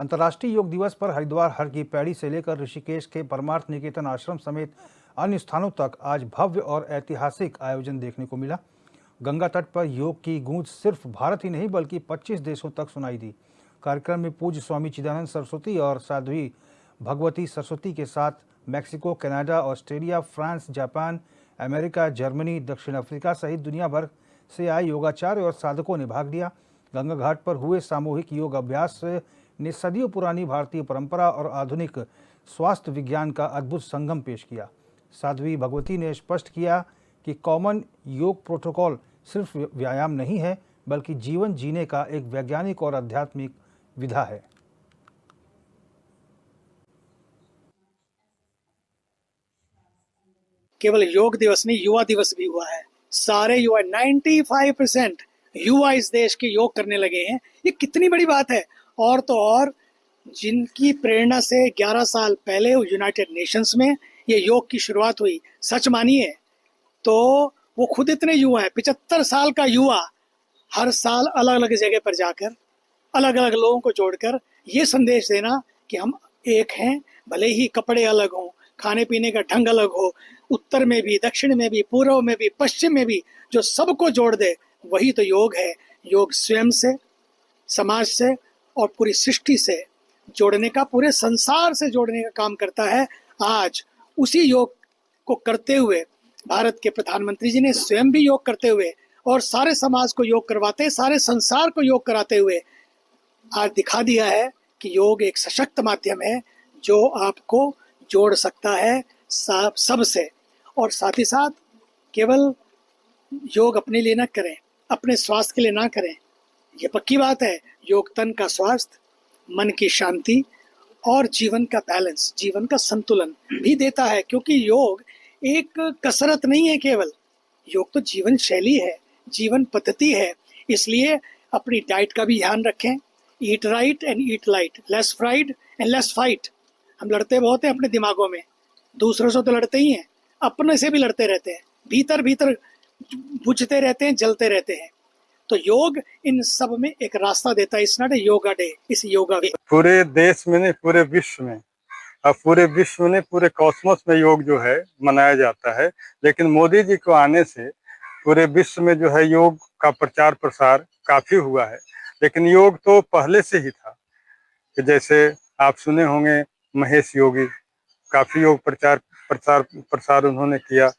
अंतर्राष्ट्रीय योग दिवस पर हरिद्वार हर की पैड़ी से लेकर ऋषिकेश के परमार्थ निकेतन आश्रम समेत अन्य स्थानों तक आज भव्य और ऐतिहासिक आयोजन देखने को मिला। गंगा तट पर योग की गूंज सिर्फ भारत ही नहीं बल्कि 25 देशों तक सुनाई दी। कार्यक्रम में पूज्य स्वामी चिदानंद सरस्वती और साध्वी भगवती सरस्वती के साथ Mexico, Canada, Australia, France, Japan, America, Germany, दक्षिण अफ्रीका सहित दुनिया भर से आए योगाचार्य और साधकों ने भाग लिया। गंगा घाट पर हुए सामूहिक योग अभ्यास ने सदियों पुरानी भारतीय परंपरा और आधुनिक स्वास्थ्य विज्ञान का अद्भुत संगम पेश किया। साध्वी भगवती ने स्पष्ट किया कि कॉमन योग प्रोटोकॉल सिर्फ व्यायाम नहीं है बल्कि जीवन जीने का एक वैज्ञानिक और आध्यात्मिक विधा है। केवल योग दिवस नहीं, युवा दिवस भी हुआ है। सारे युवा 95% युवा इस देश के योग करने लगे हैं। ये कितनी बड़ी बात है। और तो और जिनकी प्रेरणा से 11 साल पहले यूनाइटेड नेशंस में ये योग की शुरुआत हुई, सच मानिए तो वो खुद इतने युवा है। 75 साल का युवा हर साल अलग अलग जगह पर जाकर अलग अलग लोगों को जोड़कर ये संदेश देना कि हम एक हैं, भले ही कपड़े अलग हों, खाने पीने का ढंग अलग हो, उत्तर में भी, दक्षिण में भी, पूर्व में भी, पश्चिम में भी, जो सबको जोड़ दे वही तो योग है। योग स्वयं से, समाज से और पूरी सृष्टि से जोड़ने का, पूरे संसार से जोड़ने का काम करता है। आज उसी योग को करते हुए भारत के प्रधानमंत्री जी ने स्वयं भी योग करते हुए और सारे समाज को योग करवाते, सारे संसार को योग कराते हुए आज दिखा दिया है कि योग एक सशक्त माध्यम है जो आपको जोड़ सकता है सबसे। और साथ ही साथ केवल योग अपने लिए ना करें, अपने स्वास्थ्य के लिए ना करें, ये पक्की बात है। योग तन का स्वास्थ्य, मन की शांति और जीवन का बैलेंस, जीवन का संतुलन भी देता है। क्योंकि योग एक कसरत नहीं है केवल, योग तो जीवन शैली है, जीवन पद्धति है। इसलिए अपनी डाइट का भी ध्यान रखें। Eat right and eat light, less fried and less fight. हम लड़ते बहुत हैं अपने दिमागों में, दूसरों से तो लड़ते ही हैं, अपने से भी लड़ते रहते हैं, भीतर भीतर बुझते रहते हैं, जलते रहते हैं। तो योग इन सब में एक रास्ता देता है। It's not a yoga day, इस योगा वे। पूरे देश में नहीं, पूरे विश्व में, अब पूरे विश्व में, पूरे कॉस्मोस में योग जो है मनाया जाता है। लेकिन मोदी जी को आने से पूरे विश्व में जो है योग का प्रचार प्रसार काफी हुआ है। लेकिन योग तो पहले से ही था कि जैसे आप सुने होंगे महेश योगी, काफी योग प्रसार उन्होंने किया।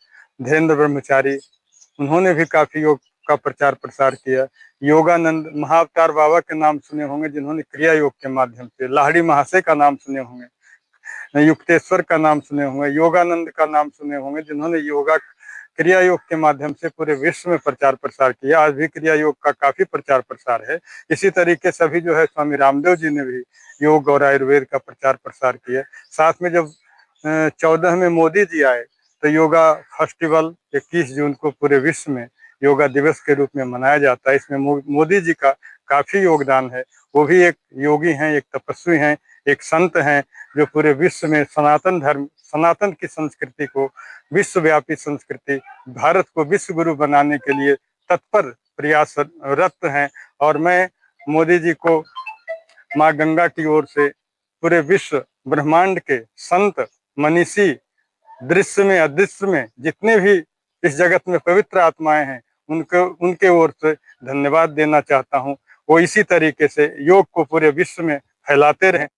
धीरेन्द्र ब्रह्मचारी, उन्होंने भी काफी योग का प्रचार प्रसार किया। योगानंद महाअवतार बाबा के नाम सुने होंगे जिन्होंने क्रिया योग के माध्यम से, लाहिड़ी महाशय का नाम सुने होंगे, युक्तेश्वर का नाम सुने होंगे, योगानंद का नाम सुने होंगे जिन्होंने योगा क्रिया योग के माध्यम से पूरे विश्व में प्रचार प्रसार किया। आज भी क्रिया योग का काफी प्रचार प्रसार है। इसी तरीके से अभी जो है स्वामी रामदेव जी ने भी योग और आयुर्वेद का प्रचार प्रसार किया। साथ में जब 14 में मोदी जी आए तो योगा फेस्टिवल 21 जून को पूरे विश्व में योगा दिवस के रूप में मनाया जाता है। इसमें मोदी जी का काफी योगदान है। वो भी एक योगी हैं, एक तपस्वी हैं, एक संत हैं जो पूरे विश्व में सनातन धर्म, सनातन की संस्कृति को, विश्वव्यापी संस्कृति, भारत को विश्व गुरु बनाने के लिए तत्पर प्रयासरत हैं। और मैं मोदी जी को माँ गंगा की ओर से पूरे विश्व ब्रह्मांड के संत, मनीषी, दृश्य में अदृश्य में जितने भी इस जगत में पवित्र आत्माएं हैं उनके ओर से धन्यवाद देना चाहता हूं। वो इसी तरीके से योग को पूरे विश्व में फैलाते रहें।